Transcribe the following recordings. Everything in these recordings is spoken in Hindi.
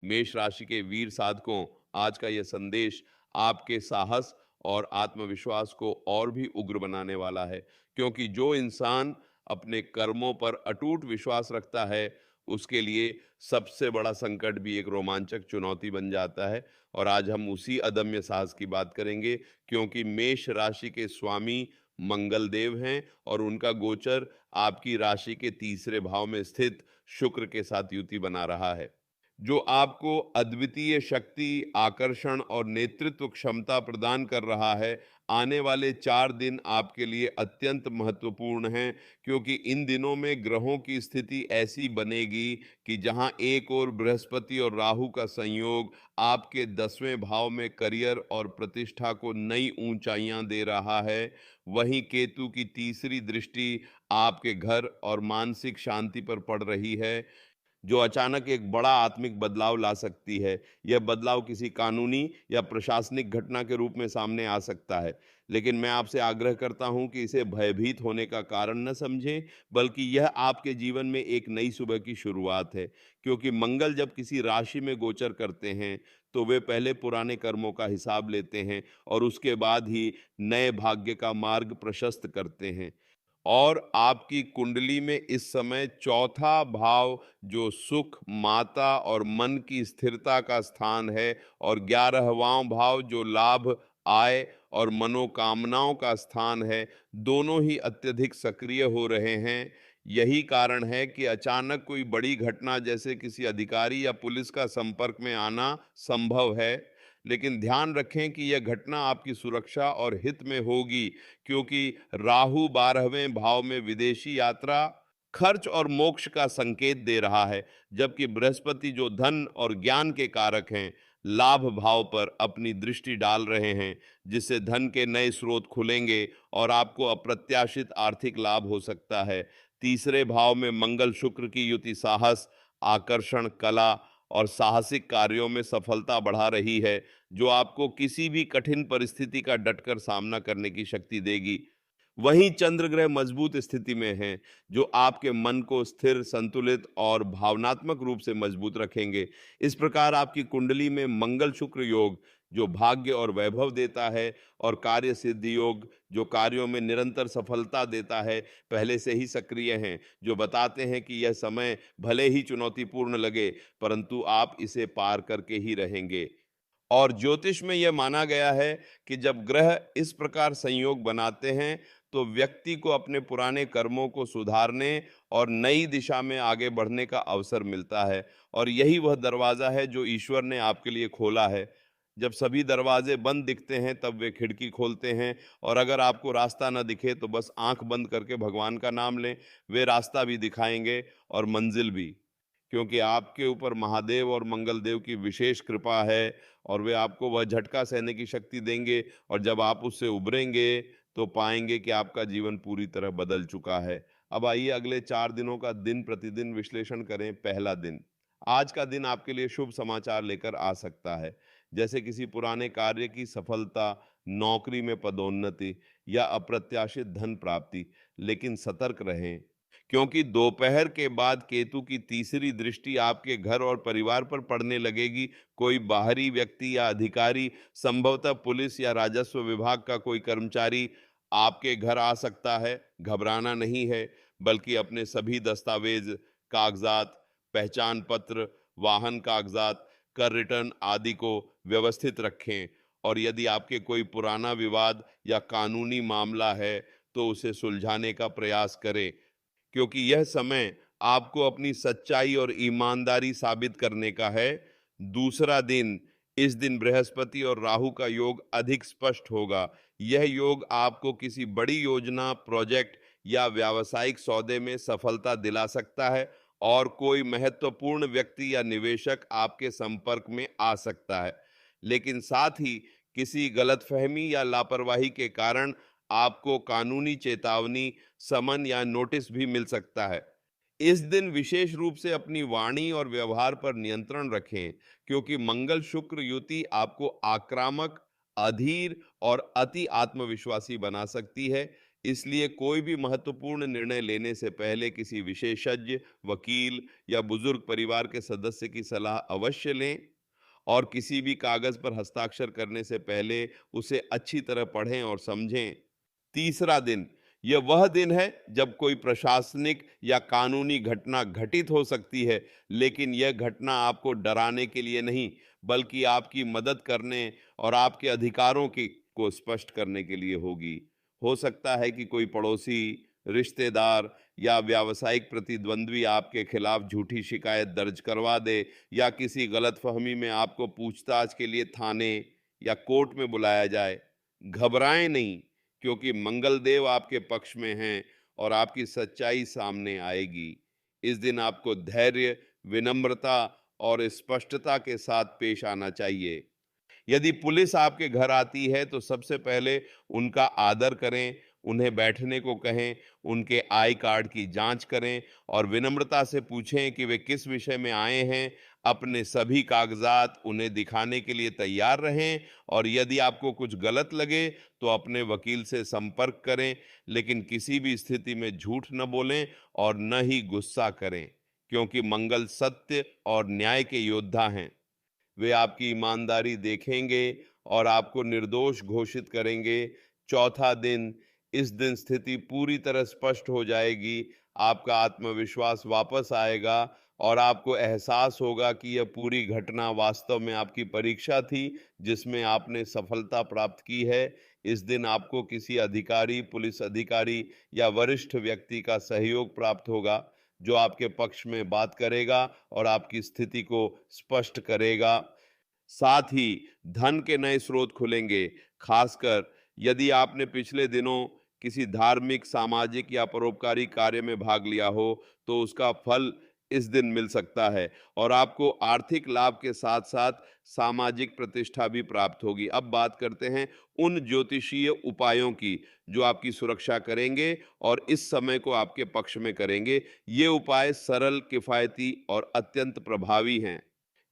मेष राशि के वीर साधकों, आज का यह संदेश आपके साहस और आत्मविश्वास को और भी उग्र बनाने वाला है, क्योंकि जो इंसान अपने कर्मों पर अटूट विश्वास रखता है, उसके लिए सबसे बड़ा संकट भी एक रोमांचक चुनौती बन जाता है। और आज हम उसी अदम्य साहस की बात करेंगे, क्योंकि मेष राशि के स्वामी मंगल देव हैं और उनका गोचर आपकी राशि के तीसरे भाव में स्थित शुक्र के साथ युति बना रहा है, जो आपको अद्वितीय शक्ति, आकर्षण और नेतृत्व क्षमता प्रदान कर रहा है। आने वाले 4 दिन आपके लिए अत्यंत महत्वपूर्ण हैं, क्योंकि इन दिनों में ग्रहों की स्थिति ऐसी बनेगी कि जहां एक ओर बृहस्पति और राहु का संयोग आपके 10वें भाव में करियर और प्रतिष्ठा को नई ऊंचाइयां दे रहा है, वहीं केतु की तीसरी दृष्टि आपके घर और मानसिक शांति पर पड़ रही है, जो अचानक एक बड़ा आत्मिक बदलाव ला सकती है। यह बदलाव किसी कानूनी या प्रशासनिक घटना के रूप में सामने आ सकता है, लेकिन मैं आपसे आग्रह करता हूं कि इसे भयभीत होने का कारण न समझें, बल्कि यह आपके जीवन में एक नई सुबह की शुरुआत है। क्योंकि मंगल जब किसी राशि में गोचर करते हैं, तो वे पहले पुराने कर्मों का हिसाब लेते हैं और उसके बाद ही नए भाग्य का मार्ग प्रशस्त करते हैं। और आपकी कुंडली में इस समय चौथा भाव, जो सुख, माता और मन की स्थिरता का स्थान है, और 11वां भाव जो लाभ, आय और मनोकामनाओं का स्थान है, दोनों ही अत्यधिक सक्रिय हो रहे हैं। यही कारण है कि अचानक कोई बड़ी घटना जैसे किसी अधिकारी या पुलिस का संपर्क में आना संभव है। लेकिन ध्यान रखें कि यह घटना आपकी सुरक्षा और हित में होगी, क्योंकि राहु 12वें भाव में विदेशी यात्रा, खर्च और मोक्ष का संकेत दे रहा है, जबकि बृहस्पति जो धन और ज्ञान के कारक हैं, लाभ भाव पर अपनी दृष्टि डाल रहे हैं, जिससे धन के नए स्रोत खुलेंगे और आपको अप्रत्याशित आर्थिक लाभ हो सकता है। तीसरे भाव में मंगल शुक्र की युति साहस, आकर्षण, कला और साहसिक कार्यों में सफलता बढ़ा रही है, जो आपको किसी भी कठिन परिस्थिति का डटकर सामना करने की शक्ति देगी। वहीं चंद्र ग्रह मजबूत स्थिति में हैं, जो आपके मन को स्थिर, संतुलित और भावनात्मक रूप से मजबूत रखेंगे। इस प्रकार आपकी कुंडली में मंगल शुक्र योग, जो भाग्य और वैभव देता है, और कार्य सिद्धि योग, जो कार्यों में निरंतर सफलता देता है, पहले से ही सक्रिय हैं, जो बताते हैं कि यह समय भले ही चुनौतीपूर्ण लगे, परंतु आप इसे पार करके ही रहेंगे। और ज्योतिष में यह माना गया है कि जब ग्रह इस प्रकार संयोग बनाते हैं, तो व्यक्ति को अपने पुराने कर्मों को सुधारने और नई दिशा में आगे बढ़ने का अवसर मिलता है। और यही वह दरवाजा है जो ईश्वर ने आपके लिए खोला है। जब सभी दरवाजे बंद दिखते हैं, तब वे खिड़की खोलते हैं। और अगर आपको रास्ता न दिखे, तो बस आंख बंद करके भगवान का नाम लें, वे रास्ता भी दिखाएंगे और मंजिल भी। क्योंकि आपके ऊपर महादेव और मंगल देव की विशेष कृपा है, और वे आपको वह झटका सहने की शक्ति देंगे, और जब आप उससे उभरेंगे, तो पाएंगे कि आपका जीवन पूरी तरह बदल चुका है। अब आइए अगले 4 दिनों का दिन प्रतिदिन विश्लेषण करें। पहला दिन, आज का दिन आपके लिए शुभ समाचार लेकर आ सकता है, जैसे किसी पुराने कार्य की सफलता, नौकरी में पदोन्नति या अप्रत्याशित धन प्राप्ति। लेकिन सतर्क रहें, क्योंकि दोपहर के बाद केतु की तीसरी दृष्टि आपके घर और परिवार पर पड़ने लगेगी। कोई बाहरी व्यक्ति या अधिकारी, संभवतः पुलिस या राजस्व विभाग का कोई कर्मचारी, आपके घर आ सकता है। घबराना नहीं है, बल्कि अपने सभी दस्तावेज, कागजात, पहचान पत्र, वाहन कागजात, कर रिटर्न आदि को व्यवस्थित रखें। और यदि आपके कोई पुराना विवाद या कानूनी मामला है, तो उसे सुलझाने का प्रयास करें, क्योंकि यह समय आपको अपनी सच्चाई और ईमानदारी साबित करने का है। दूसरा दिन, इस दिन बृहस्पति और राहु का योग अधिक स्पष्ट होगा। यह योग आपको किसी बड़ी योजना, प्रोजेक्ट या व्यावसायिक सौदे में सफलता दिला सकता है, और कोई महत्वपूर्ण व्यक्ति या निवेशक आपके संपर्क में आ सकता है। लेकिन साथ ही किसी गलतफहमी या लापरवाही के कारण आपको कानूनी चेतावनी, समन या नोटिस भी मिल सकता है। इस दिन विशेष रूप से अपनी वाणी और व्यवहार पर नियंत्रण रखें, क्योंकि मंगल शुक्र युति आपको आक्रामक, अधीर और अति आत्मविश्वासी बना सकती है। इसलिए कोई भी महत्वपूर्ण निर्णय लेने से पहले किसी विशेषज्ञ, वकील या बुजुर्ग परिवार के सदस्य की सलाह अवश्य लें और किसी भी कागज पर हस्ताक्षर करने से पहले उसे अच्छी तरह पढ़ें और समझें। तीसरा दिन, यह वह दिन है जब कोई प्रशासनिक या कानूनी घटना घटित हो सकती है, लेकिन यह घटना आपको डराने के लिए नहीं, बल्कि आपकी मदद करने और आपके अधिकारों की को स्पष्ट करने के लिए होगी। हो सकता है कि कोई पड़ोसी, रिश्तेदार या व्यावसायिक प्रतिद्वंद्वी आपके खिलाफ झूठी शिकायत दर्ज करवा दे या किसी गलतफहमी में आपको पूछताछ के लिए थाने या कोर्ट में बुलाया जाए। घबराएं नहीं, क्योंकि मंगलदेव आपके पक्ष में हैं और आपकी सच्चाई सामने आएगी। इस दिन आपको धैर्य, विनम्रता और स्पष्टता के साथ पेश आना चाहिए। यदि पुलिस आपके घर आती है तो सबसे पहले उनका आदर करें, उन्हें बैठने को कहें, उनके आई कार्ड की जांच करें और विनम्रता से पूछें कि वे किस विषय में आए हैं। अपने सभी कागजात उन्हें दिखाने के लिए तैयार रहें और यदि आपको कुछ गलत लगे तो अपने वकील से संपर्क करें, लेकिन किसी भी स्थिति में झूठ न बोलें और न ही गुस्सा करें, क्योंकि मंगल सत्य और न्याय के योद्धा हैं। वे आपकी ईमानदारी देखेंगे और आपको निर्दोष घोषित करेंगे। चौथा दिन, इस दिन स्थिति पूरी तरह स्पष्ट हो जाएगी, आपका आत्मविश्वास वापस आएगा और आपको एहसास होगा कि यह पूरी घटना वास्तव में आपकी परीक्षा थी, जिसमें आपने सफलता प्राप्त की है। इस दिन आपको किसी अधिकारी, पुलिस अधिकारी या वरिष्ठ व्यक्ति का सहयोग प्राप्त होगा, जो आपके पक्ष में बात करेगा और आपकी स्थिति को स्पष्ट करेगा। साथ ही धन के नए स्रोत खुलेंगे, खासकर यदि आपने पिछले दिनों किसी धार्मिक, सामाजिक या परोपकारी कार्य में भाग लिया हो, तो उसका फल इस दिन मिल सकता है और आपको आर्थिक लाभ के साथ-साथ सामाजिक प्रतिष्ठा भी प्राप्त होगी। अब बात करते हैं उन ज्योतिषीय उपायों की, जो आपकी सुरक्षा करेंगे और इस समय को आपके पक्ष में करेंगे। ये उपाय सरल, किफ़ायती और अत्यंत प्रभावी हैं,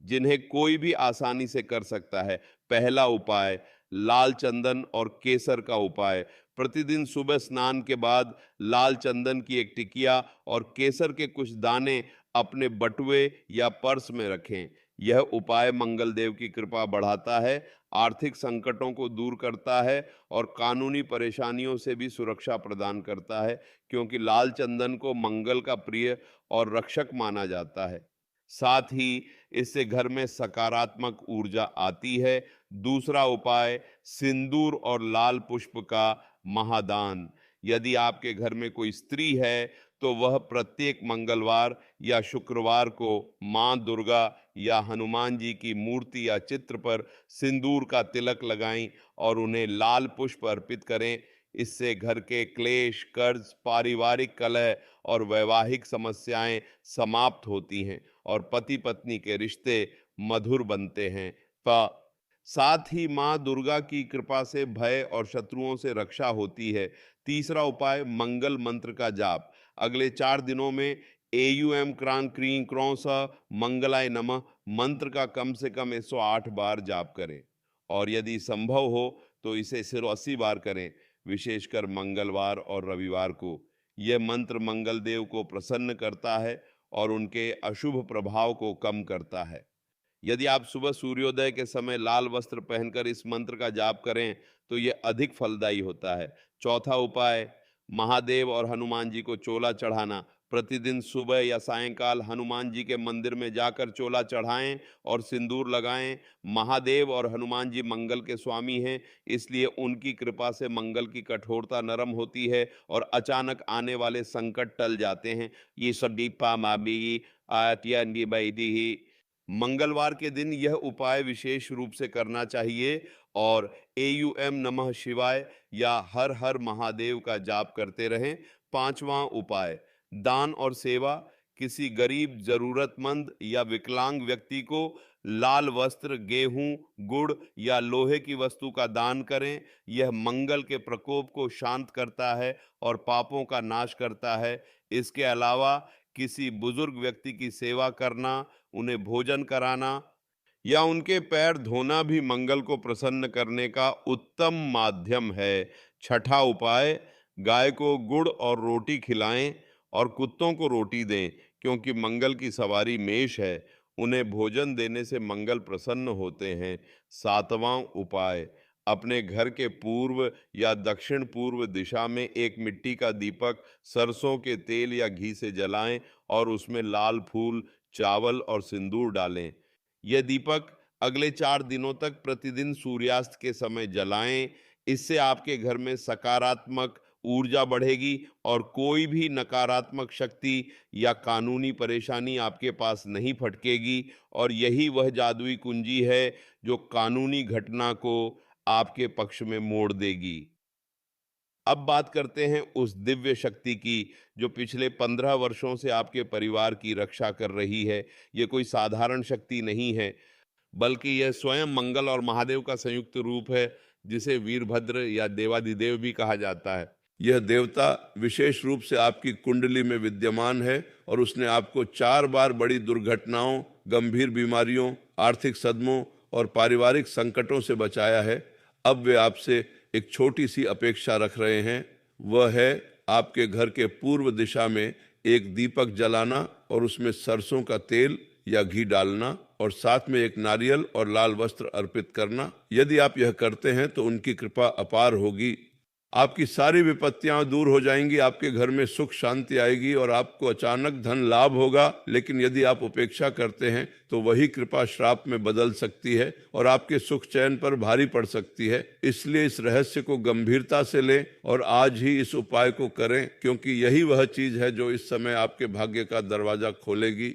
जिन्हें कोई भी आसानी से कर सकता है। पहला उपाय, लाल चंदन और केसर का उपाय। प्रतिदिन सुबह स्नान के बाद लाल चंदन की एक टिकिया और केसर के कुछ दाने अपने बटुए या पर्स में रखें। यह उपाय मंगल देव की कृपा बढ़ाता है, आर्थिक संकटों को दूर करता है और कानूनी परेशानियों से भी सुरक्षा प्रदान करता है, क्योंकि लाल चंदन को मंगल का प्रिय और रक्षक माना जाता है। साथ ही इससे घर में सकारात्मक ऊर्जा आती है। दूसरा उपाय, सिंदूर और लाल पुष्प का महादान। यदि आपके घर में कोई स्त्री है तो वह प्रत्येक मंगलवार या शुक्रवार को मां दुर्गा या हनुमान जी की मूर्ति या चित्र पर सिंदूर का तिलक लगाएं और उन्हें लाल पुष्प अर्पित करें। इससे घर के क्लेश, कर्ज, पारिवारिक कलह और वैवाहिक समस्याएं समाप्त होती हैं और पति पत्नी के रिश्ते मधुर बनते हैं। साथ ही माँ दुर्गा की कृपा से भय और शत्रुओं से रक्षा होती है। तीसरा उपाय, मंगल मंत्र का जाप। अगले 4 दिनों में एयुएम क्रांग क्रीं क्रौं स मंगलाय नमः मंत्र का कम से कम 108 बार जाप करें और यदि संभव हो तो इसे सिर्फ 80 बार करें, विशेषकर मंगलवार और रविवार को। यह मंत्र मंगल देव को प्रसन्न करता है और उनके अशुभ प्रभाव को कम करता है। यदि आप सुबह सूर्योदय के समय लाल वस्त्र पहनकर इस मंत्र का जाप करें तो यह अधिक फलदायी होता है। चौथा उपाय, महादेव और हनुमान जी को चोला चढ़ाना। प्रतिदिन सुबह या सायंकाल हनुमान जी के मंदिर में जाकर चोला चढ़ाएं और सिंदूर लगाएं। महादेव और हनुमान जी मंगल के स्वामी हैं, इसलिए उनकी कृपा से मंगल की कठोरता नरम होती है और अचानक आने वाले संकट टल जाते हैं। ये सदीपा माबी आत्यान्य बैदी। मंगलवार के दिन यह उपाय विशेष रूप से करना चाहिए और एयुएम नमः शिवाय या हर हर महादेव का जाप करते रहें। पांचवा उपाय, दान और सेवा। किसी गरीब, जरूरतमंद या विकलांग व्यक्ति को लाल वस्त्र, गेहूं, गुड़ या लोहे की वस्तु का दान करें। यह मंगल के प्रकोप को शांत करता है और पापों का नाश करता है। इसके अलावा किसी बुजुर्ग व्यक्ति की सेवा करना, उन्हें भोजन कराना या उनके पैर धोना भी मंगल को प्रसन्न करने का उत्तम माध्यम है। छठा उपाय, गाय को गुड़ और रोटी खिलाएं और कुत्तों को रोटी दें, क्योंकि मंगल की सवारी मेष है। उन्हें भोजन देने से मंगल प्रसन्न होते हैं। सातवां उपाय, अपने घर के पूर्व या दक्षिण पूर्व दिशा में एक मिट्टी का दीपक सरसों के तेल या घी से जलाएं और उसमें लाल फूल, चावल और सिंदूर डालें। यह दीपक अगले 4 दिनों तक प्रतिदिन सूर्यास्त के समय जलाएं। इससे आपके घर में सकारात्मक ऊर्जा बढ़ेगी और कोई भी नकारात्मक शक्ति या कानूनी परेशानी आपके पास नहीं फटकेगी। और यही वह जादुई कुंजी है जो कानूनी घटना को आपके पक्ष में मोड़ देगी। अब बात करते हैं उस दिव्य शक्ति की जो पिछले 15 वर्षों से आपके परिवार की रक्षा कर रही है। ये कोई साधारण शक्ति नहीं है, बल्कि यह स्वयं मंगल और महादेव का संयुक्त रूप है, जिसे वीरभद्र या देवाधिदेव भी कहा जाता है। यह देवता विशेष रूप से आपकी कुंडली में विद्यमान है और उसने आपको 4 बार बड़ी दुर्घटनाओं, गंभीर बीमारियों, आर्थिक सदमों और पारिवारिक संकटों से बचाया है। अब वे आपसे एक छोटी सी अपेक्षा रख रहे हैं, वह है आपके घर के पूर्व दिशा में एक दीपक जलाना और उसमें सरसों का तेल या घी डालना और साथ में एक नारियल और लाल वस्त्र अर्पित करना। यदि आप यह करते हैं तो उनकी कृपा अपार होगी। आपकी सारी विपत्तियां दूर हो जाएंगी, आपके घर में सुख शांति आएगी और आपको अचानक धन लाभ होगा। लेकिन यदि आप उपेक्षा करते हैं तो वही कृपा श्राप में बदल सकती है और आपके सुख चैन पर भारी पड़ सकती है। इसलिए इस रहस्य को गंभीरता से लें और आज ही इस उपाय को करें, क्योंकि यही वह चीज है जो इस समय आपके भाग्य का दरवाजा खोलेगी।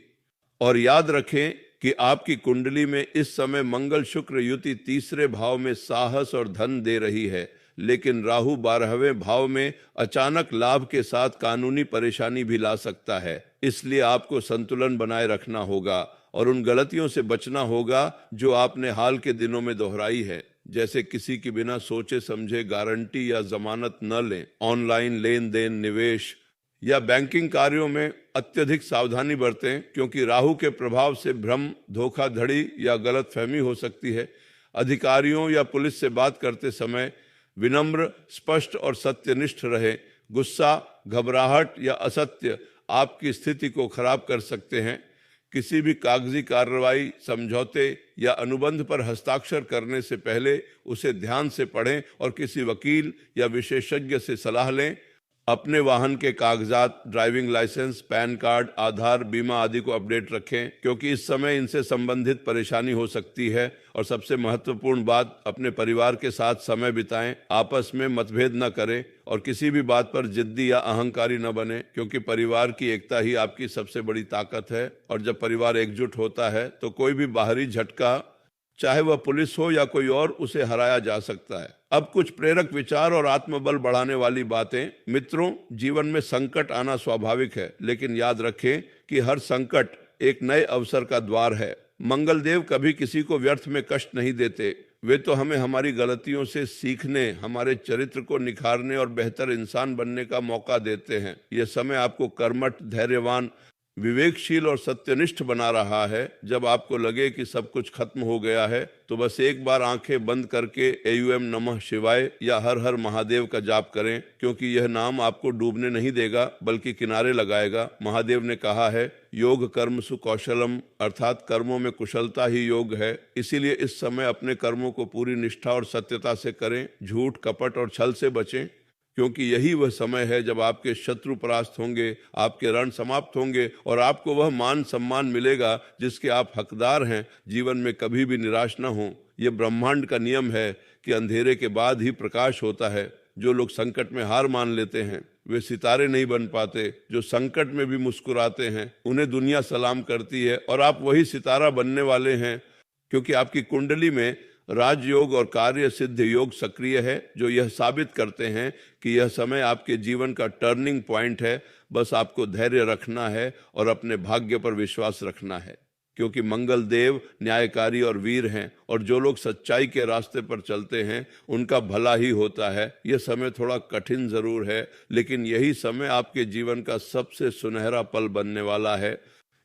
और याद रखें कि आपकी कुंडली में इस समय मंगल शुक्र युति तीसरे भाव में साहस और धन दे रही है, लेकिन राहु 12वें भाव में अचानक लाभ के साथ कानूनी परेशानी भी ला सकता है। इसलिए आपको संतुलन बनाए रखना होगा और उन गलतियों से बचना होगा जो आपने हाल के दिनों में दोहराई है, जैसे किसी की बिना सोचे समझे गारंटी या जमानत न लें, ऑनलाइन लेन देन, निवेश या बैंकिंग कार्यों में अत्यधिक सावधानी बरतें, क्योंकि राहु के प्रभाव से भ्रम, धोखाधड़ी या गलतफहमी हो सकती है। अधिकारियों या पुलिस से बात करते समय विनम्र, स्पष्ट और सत्यनिष्ठ रहे। गुस्सा, घबराहट या असत्य आपकी स्थिति को खराब कर सकते हैं। किसी भी कागजी कार्रवाई, समझौते या अनुबंध पर हस्ताक्षर करने से पहले उसे ध्यान से पढ़ें और किसी वकील या विशेषज्ञ से सलाह लें। अपने वाहन के कागजात, ड्राइविंग लाइसेंस, पैन कार्ड, आधार, बीमा आदि को अपडेट रखें, क्योंकि इस समय इनसे संबंधित परेशानी हो सकती है। और सबसे महत्वपूर्ण बात, अपने परिवार के साथ समय बिताएं, आपस में मतभेद न करें और किसी भी बात पर जिद्दी या अहंकारी न बने, क्योंकि परिवार की एकता ही आपकी सबसे बड़ी ताकत है। और जब परिवार एकजुट होता है तो कोई भी बाहरी झटका, चाहे वह पुलिस हो या कोई और, उसे हराया जा सकता है। अब कुछ प्रेरक विचार और आत्मबल बढ़ाने वाली बातें। मित्रों, जीवन में संकट आना स्वाभाविक है, लेकिन याद रखें कि हर संकट एक नए अवसर का द्वार है। मंगलदेव कभी किसी को व्यर्थ में कष्ट नहीं देते। वे तो हमें हमारी गलतियों से सीखने, हमारे चरित्र को निखारने और बेहतर इंसान बनने का मौका देते हैं। यह समय आपको कर्मठ, धैर्यवान, विवेकशील और सत्यनिष्ठ बना रहा है। जब आपको लगे कि सब कुछ खत्म हो गया है तो बस एक बार आंखें बंद करके एयूएम नमः शिवाय या हर हर महादेव का जाप करें, क्योंकि यह नाम आपको डूबने नहीं देगा बल्कि किनारे लगाएगा। महादेव ने कहा है, योग कर्म सुकौशलम, अर्थात कर्मों में कुशलता ही योग है। इसीलिए इस समय अपने कर्मों को पूरी निष्ठा और सत्यता से करें। झूठ, कपट और छल से बचें, क्योंकि यही वह समय है जब आपके शत्रु परास्त होंगे, आपके रण समाप्त होंगे और आपको वह मान सम्मान मिलेगा जिसके आप हकदार हैं। जीवन में कभी भी निराश न हो। यह ब्रह्मांड का नियम है कि अंधेरे के बाद ही प्रकाश होता है। जो लोग संकट में हार मान लेते हैं वे सितारे नहीं बन पाते। जो संकट में भी मुस्कुराते हैं उन्हें दुनिया सलाम करती है और आप वही सितारा बनने वाले हैं, क्योंकि आपकी कुंडली में राजयोग और कार्य सिद्ध योग सक्रिय है, जो यह साबित करते हैं कि यह समय आपके जीवन का टर्निंग पॉइंट है। बस आपको धैर्य रखना है और अपने भाग्य पर विश्वास रखना है, क्योंकि मंगल देव न्यायकारी और वीर हैं और जो लोग सच्चाई के रास्ते पर चलते हैं उनका भला ही होता है। यह समय थोड़ा कठिन जरूर है, लेकिन यही समय आपके जीवन का सबसे सुनहरा पल बनने वाला है।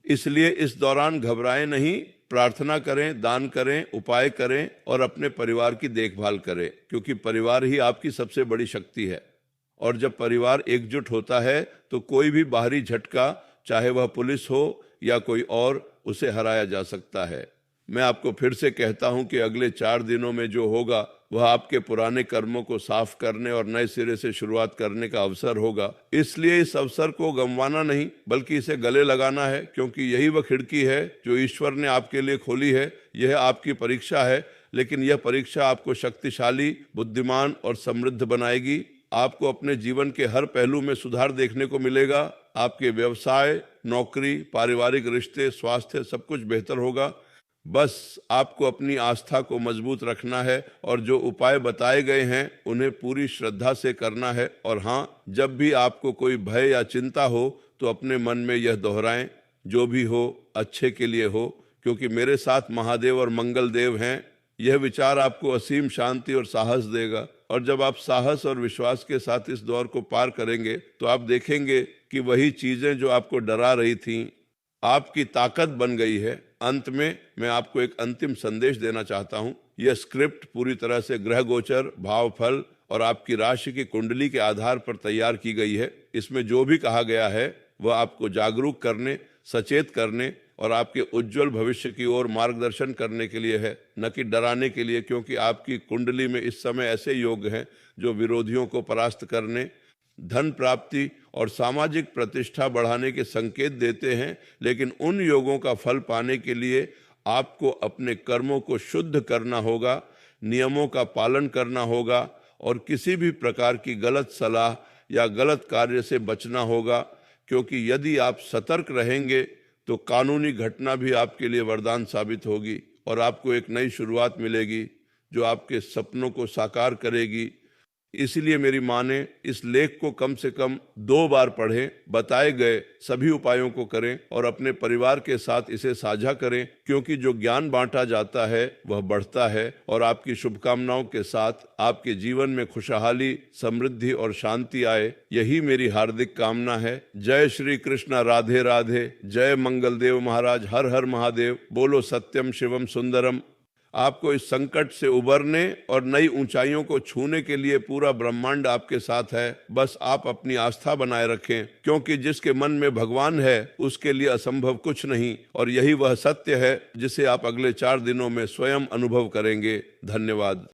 इसलिए इस दौरान घबराएं नहीं, प्रार्थना करें, दान करें, उपाय करें और अपने परिवार की देखभाल करें, क्योंकि परिवार ही आपकी सबसे बड़ी शक्ति है। और जब परिवार एकजुट होता है तो कोई भी बाहरी झटका, चाहे वह पुलिस हो या कोई और, उसे हराया जा सकता है। मैं आपको फिर से कहता हूं कि अगले 4 दिनों में जो होगा वह आपके पुराने कर्मों को साफ करने और नए सिरे से शुरुआत करने का अवसर होगा। इसलिए इस अवसर को गंवाना नहीं, बल्कि इसे गले लगाना है, क्योंकि यही वह खिड़की है जो ईश्वर ने आपके लिए खोली है। यह आपकी परीक्षा है, लेकिन यह परीक्षा आपको शक्तिशाली, बुद्धिमान और समृद्ध बनाएगी। आपको अपने जीवन के हर पहलू में सुधार देखने को मिलेगा। आपके व्यवसाय, नौकरी, पारिवारिक रिश्ते, स्वास्थ्य, सब कुछ बेहतर होगा। बस आपको अपनी आस्था को मजबूत रखना है और जो उपाय बताए गए हैं उन्हें पूरी श्रद्धा से करना है। और हाँ, जब भी आपको कोई भय या चिंता हो तो अपने मन में यह दोहराएं, जो भी हो अच्छे के लिए हो, क्योंकि मेरे साथ महादेव और मंगल देव हैं। यह विचार आपको असीम शांति और साहस देगा। और जब आप साहस और विश्वास के साथ इस दौर को पार करेंगे तो आप देखेंगे कि वही चीजें जो आपको डरा रही थीं आपकी ताकत बन गई है। अंत में मैं आपको एक अंतिम संदेश देना चाहता हूं। यह स्क्रिप्ट पूरी तरह से ग्रह गोचर, भावफल और आपकी राशि की कुंडली के आधार पर तैयार की गई है। इसमें जो भी कहा गया है वह आपको जागरूक करने, सचेत करने और आपके उज्जवल भविष्य की ओर मार्गदर्शन करने के लिए है, न कि डराने के लिए, क्योंकि आपकी कुंडली में इस समय ऐसे योग हैं जो विरोधियों को परास्त करने, धन प्राप्ति और सामाजिक प्रतिष्ठा बढ़ाने के संकेत देते हैं। लेकिन उन योगों का फल पाने के लिए आपको अपने कर्मों को शुद्ध करना होगा, नियमों का पालन करना होगा और किसी भी प्रकार की गलत सलाह या गलत कार्य से बचना होगा, क्योंकि यदि आप सतर्क रहेंगे तो कानूनी घटना भी आपके लिए वरदान साबित होगी और आपको एक नई शुरुआत मिलेगी जो आपके सपनों को साकार करेगी। इसलिए मेरी माँ ने इस लेख को कम से कम 2 बार पढ़ें, बताए गए सभी उपायों को करें और अपने परिवार के साथ इसे साझा करें, क्योंकि जो ज्ञान बांटा जाता है वह बढ़ता है। और आपकी शुभकामनाओं के साथ आपके जीवन में खुशहाली, समृद्धि और शांति आए, यही मेरी हार्दिक कामना है। जय श्री कृष्ण, राधे राधे। जय मंगल देव महाराज, हर हर महादेव। बोलो सत्यम शिवम सुंदरम। आपको इस संकट से उबरने और नई ऊंचाइयों को छूने के लिए पूरा ब्रह्मांड आपके साथ है। बस आप अपनी आस्था बनाए रखें, क्योंकि जिसके मन में भगवान है उसके लिए असंभव कुछ नहीं। और यही वह सत्य है जिसे आप अगले 4 दिनों में स्वयं अनुभव करेंगे। धन्यवाद।